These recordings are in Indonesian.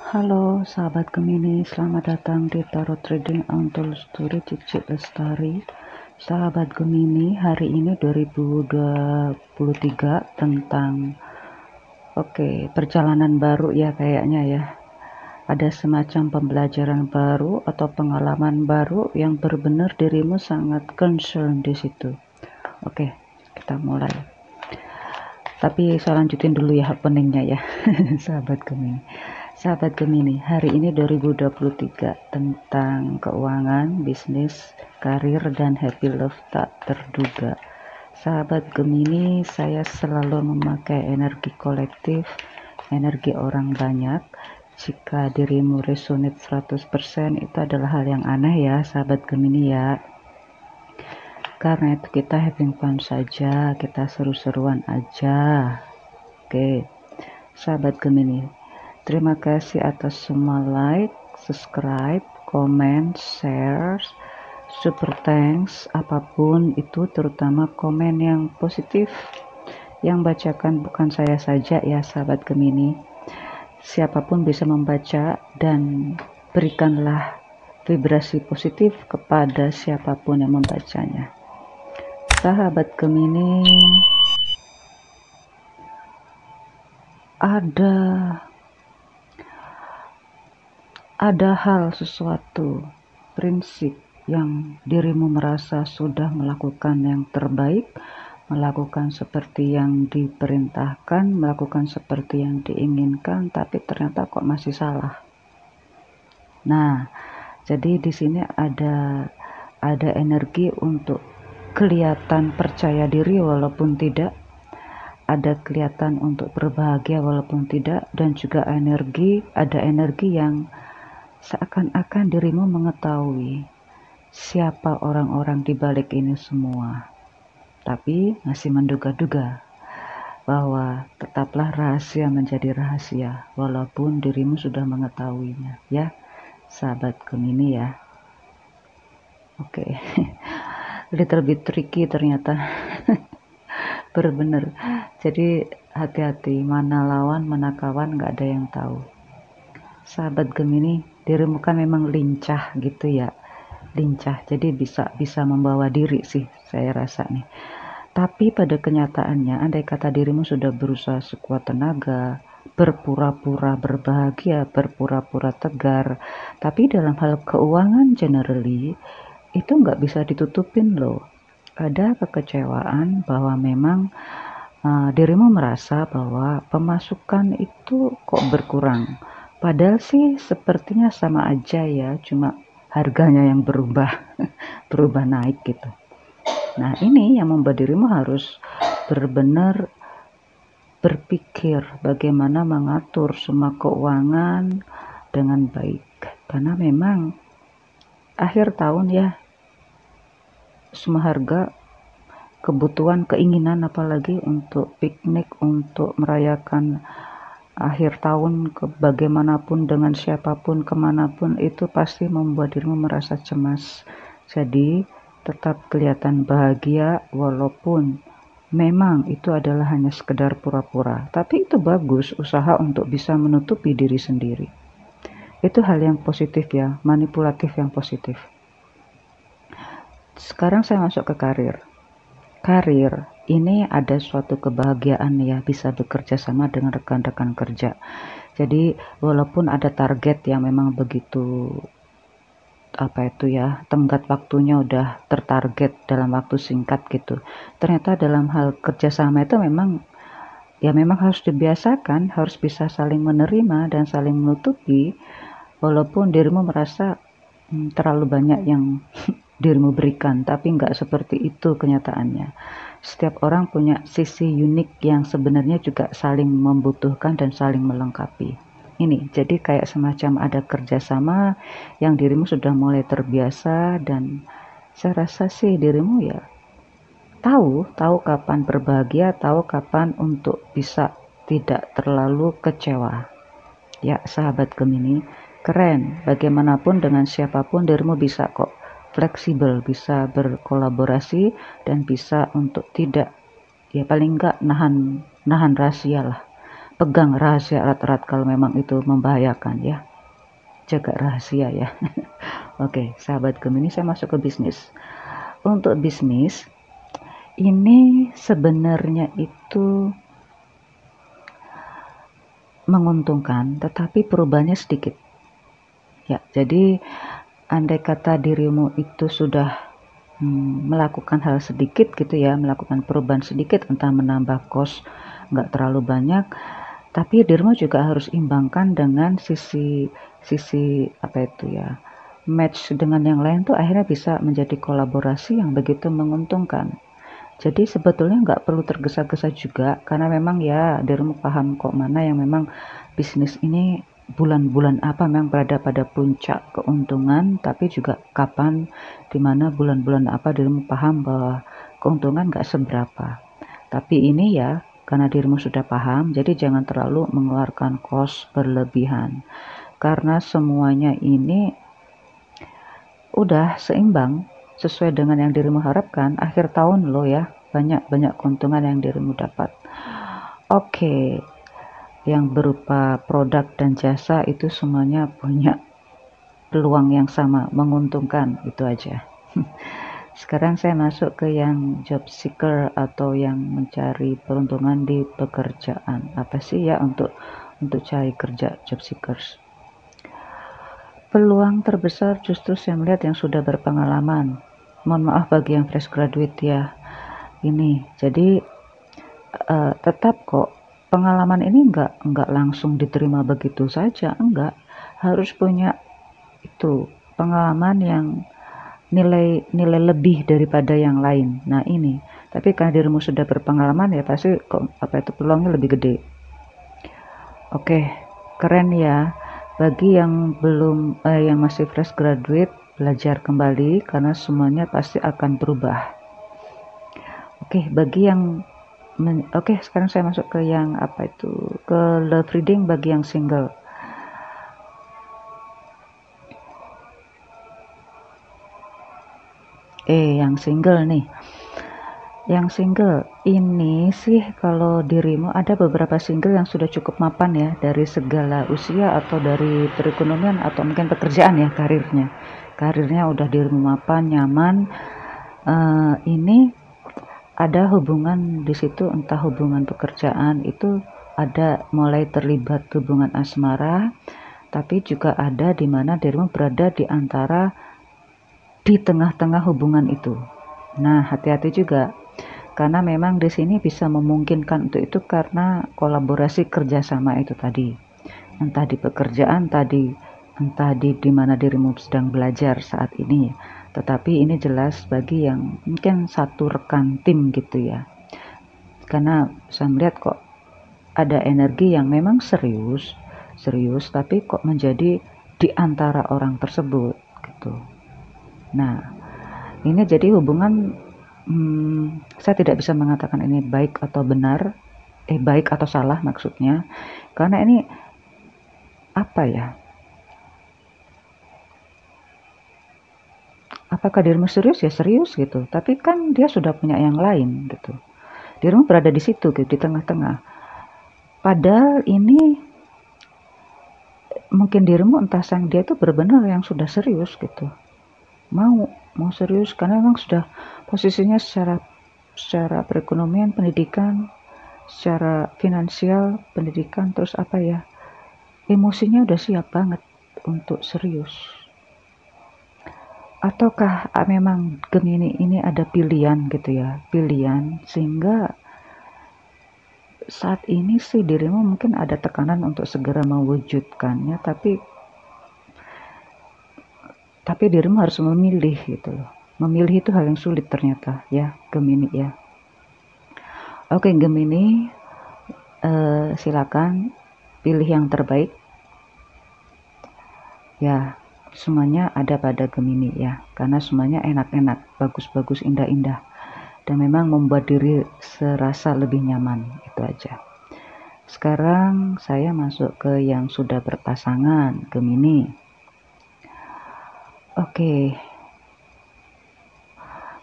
Halo sahabat Gemini, selamat datang di Tarot Reading Untold Story Cici Lestari. Sahabat Gemini, hari ini 2023 tentang perjalanan baru ya kayaknya ya. Ada semacam pembelajaran baru atau pengalaman baru yang benar-benar dirimu sangat concern di situ. Oke, kita mulai. Tapi saya lanjutin dulu ya openingnya ya, sahabat Gemini. Sahabat Gemini, hari ini 2023 tentang keuangan, bisnis, karir, dan happy love tak terduga. Sahabat Gemini, saya selalu memakai energi kolektif, energi orang banyak. Jika dirimu resonate 100% itu adalah hal yang aneh ya, sahabat Gemini ya. Karena itu kita having fun saja, kita seru-seruan aja. Oke, sahabat Gemini, terima kasih atas semua like, subscribe, comment, share, super thanks, apapun itu, terutama komen yang positif. Yang bacakan bukan saya saja ya sahabat Gemini. Siapapun bisa membaca dan berikanlah vibrasi positif kepada siapapun yang membacanya. Sahabat Gemini, ada hal, sesuatu, prinsip yang dirimu merasa sudah melakukan yang terbaik, melakukan seperti yang diperintahkan, melakukan seperti yang diinginkan, tapi ternyata kok masih salah. Nah, jadi di sini ada energi untuk kelihatan percaya diri walaupun tidak, ada kelihatan untuk berbahagia walaupun tidak, dan juga ada energi yang seakan-akan dirimu mengetahui siapa orang-orang di balik ini semua, tapi masih menduga-duga bahwa tetaplah rahasia menjadi rahasia walaupun dirimu sudah mengetahuinya ya, sahabat Gemini ya. Oke. Little bit tricky ternyata. Bener-bener. Jadi hati-hati, mana lawan mana kawan gak ada yang tahu. Sahabat Gemini, dirimu kan memang lincah gitu ya, lincah, jadi bisa membawa diri sih saya rasa nih. Tapi pada kenyataannya, andai kata dirimu sudah berusaha sekuat tenaga, berpura-pura berbahagia, berpura-pura tegar, tapi dalam hal keuangan generally itu nggak bisa ditutupin loh. Ada kekecewaan bahwa memang dirimu merasa bahwa pemasukan itu kok berkurang. Padahal sih sepertinya sama aja ya, cuma harganya yang berubah, berubah naik gitu. Nah ini yang membuat dirimu harus benar-benar berpikir bagaimana mengatur semua keuangan dengan baik. Karena memang akhir tahun ya, semua harga, kebutuhan, keinginan, apalagi untuk piknik, untuk merayakan akhir tahun bagaimanapun, dengan siapapun, kemanapun, itu pasti membuat dirimu merasa cemas. Jadi tetap kelihatan bahagia walaupun memang itu adalah hanya sekedar pura-pura, tapi itu bagus, usaha untuk bisa menutupi diri sendiri. Itu hal yang positif ya, manipulatif yang positif. Sekarang saya masuk ke karir. Karir ini ada suatu kebahagiaan ya, bisa bekerja sama dengan rekan-rekan kerja. Jadi walaupun ada target yang memang begitu tenggat waktunya, udah tertarget dalam waktu singkat gitu, ternyata dalam hal kerjasama itu memang harus dibiasakan, harus bisa saling menerima dan saling menutupi walaupun dirimu merasa terlalu banyak yang dirimu berikan, tapi nggak seperti itu kenyataannya. Setiap orang punya sisi unik yang sebenarnya juga saling membutuhkan dan saling melengkapi. Ini jadi kayak semacam ada kerjasama yang dirimu sudah mulai terbiasa, dan saya rasa sih dirimu ya tahu kapan berbahagia, tahu kapan untuk bisa tidak terlalu kecewa. Ya sahabat Gemini, keren. Bagaimanapun dengan siapapun dirimu bisa kok fleksibel, bisa berkolaborasi, dan bisa untuk tidak, ya paling enggak nahan rahasia lah, pegang rahasia erat-erat kalau memang itu membahayakan ya, jaga rahasia ya. Oke, sahabat Gemini, saya masuk ke bisnis. Untuk bisnis ini sebenarnya itu menguntungkan, tetapi perubahannya sedikit ya. Jadi andai kata dirimu itu sudah melakukan hal sedikit gitu ya, melakukan perubahan sedikit, entah menambah kos nggak terlalu banyak, tapi dirimu juga harus imbangkan dengan sisi apa itu ya, match dengan yang lain tuh akhirnya bisa menjadi kolaborasi yang begitu menguntungkan. Jadi sebetulnya nggak perlu tergesa-gesa juga, karena memang ya dirimu paham kok mana yang memang bisnis ini bulan-bulan apa memang berada pada puncak keuntungan, tapi juga kapan dimana bulan-bulan apa dirimu paham bahwa keuntungan nggak seberapa. Tapi ini ya karena dirimu sudah paham, jadi jangan terlalu mengeluarkan kos berlebihan, karena semuanya ini udah seimbang sesuai dengan yang dirimu harapkan. Akhir tahun lo ya, banyak keuntungan yang dirimu dapat. Oke, yang berupa produk dan jasa itu semuanya punya peluang yang sama, menguntungkan, itu aja. Sekarang saya masuk ke yang job seeker atau yang mencari peruntungan di pekerjaan. Apa sih ya untuk cari kerja, job seekers? Peluang terbesar justru saya melihat yang sudah berpengalaman. Mohon maaf bagi yang fresh graduate ya. Ini, jadi tetap kok pengalaman ini enggak langsung diterima begitu saja, enggak. Harus punya itu pengalaman yang nilai lebih daripada yang lain. Nah ini, tapi karena dirimu sudah berpengalaman ya pasti kok apa itu peluangnya lebih gede. Oke, keren ya. Bagi yang belum yang masih fresh graduate, belajar kembali karena semuanya pasti akan berubah. Oke, bagi yang oke, sekarang saya masuk ke yang apa itu, ke love reading bagi yang single. Yang single nih. Yang single ini sih kalau dirimu ada beberapa single yang sudah cukup mapan ya dari segala usia atau dari perekonomian atau mungkin pekerjaan ya, karirnya udah dirimu mapan, nyaman. Ini ada hubungan di situ, entah hubungan pekerjaan itu ada mulai terlibat hubungan asmara, tapi juga ada di mana dirimu berada di antara di tengah-tengah hubungan itu. Nah, hati-hati juga karena memang di sini bisa memungkinkan untuk itu karena kolaborasi kerjasama itu tadi. Entah di pekerjaan tadi, entah di mana dirimu sedang belajar saat ini. Tetapi ini jelas bagi yang mungkin satu rekan tim gitu ya. Karena saya melihat kok ada energi yang memang serius, tapi kok menjadi di antara orang tersebut gitu. Nah, ini jadi hubungan saya tidak bisa mengatakan ini baik atau benar, baik atau salah maksudnya, karena ini apa ya? Apakah dirimu serius ya serius gitu, tapi kan dia sudah punya yang lain gitu. Dirimu berada di situ gitu, di tengah-tengah. Padahal ini mungkin dirimu entah sang dia itu benar-benar yang sudah serius gitu. Mau serius karena memang sudah posisinya secara perekonomian, pendidikan, secara finansial, pendidikan, terus apa ya, emosinya udah siap banget untuk serius. Ataukah memang Gemini ini ada pilihan gitu ya, pilihan sehingga saat ini sih dirimu mungkin ada tekanan untuk segera mewujudkannya, tapi dirimu harus memilih gitu loh. Memilih itu hal yang sulit ternyata ya, Gemini ya. Oke Gemini, silakan pilih yang terbaik ya. Semuanya ada pada Gemini ya, karena semuanya enak-enak, bagus-bagus, indah-indah, dan memang membuat diri serasa lebih nyaman, itu aja. Sekarang saya masuk ke yang sudah berpasangan, Gemini. Oke,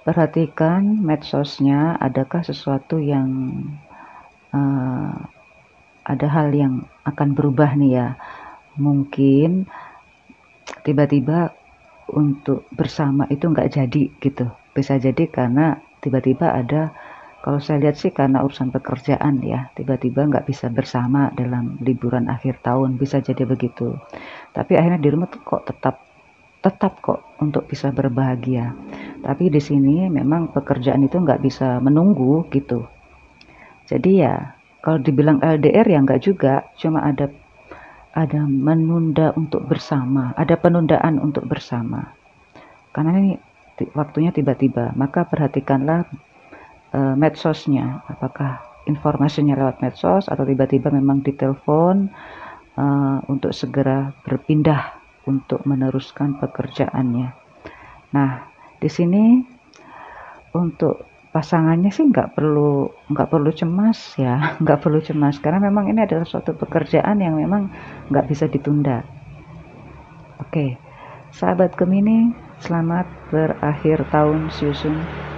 perhatikan medsosnya, adakah sesuatu yang ada hal yang akan berubah nih ya. Mungkin tiba-tiba untuk bersama itu nggak jadi gitu. Bisa jadi karena tiba-tiba ada, kalau saya lihat sih karena urusan pekerjaan ya, tiba-tiba nggak bisa bersama dalam liburan akhir tahun, bisa jadi begitu. Tapi akhirnya di rumah tuh kok tetap kok untuk bisa berbahagia. Tapi di sini memang pekerjaan itu nggak bisa menunggu gitu. Jadi ya kalau dibilang LDR ya nggak juga, cuma ada menunda untuk bersama, ada penundaan untuk bersama. Karena ini waktunya tiba-tiba, maka perhatikanlah medsosnya, apakah informasinya lewat medsos atau tiba-tiba memang ditelepon untuk segera berpindah untuk meneruskan pekerjaannya. Nah, di sini untuk pasangannya sih nggak perlu cemas ya, nggak perlu cemas karena memang ini adalah suatu pekerjaan yang memang nggak bisa ditunda. Oke, sahabat Gemini, selamat berakhir tahun Siusun.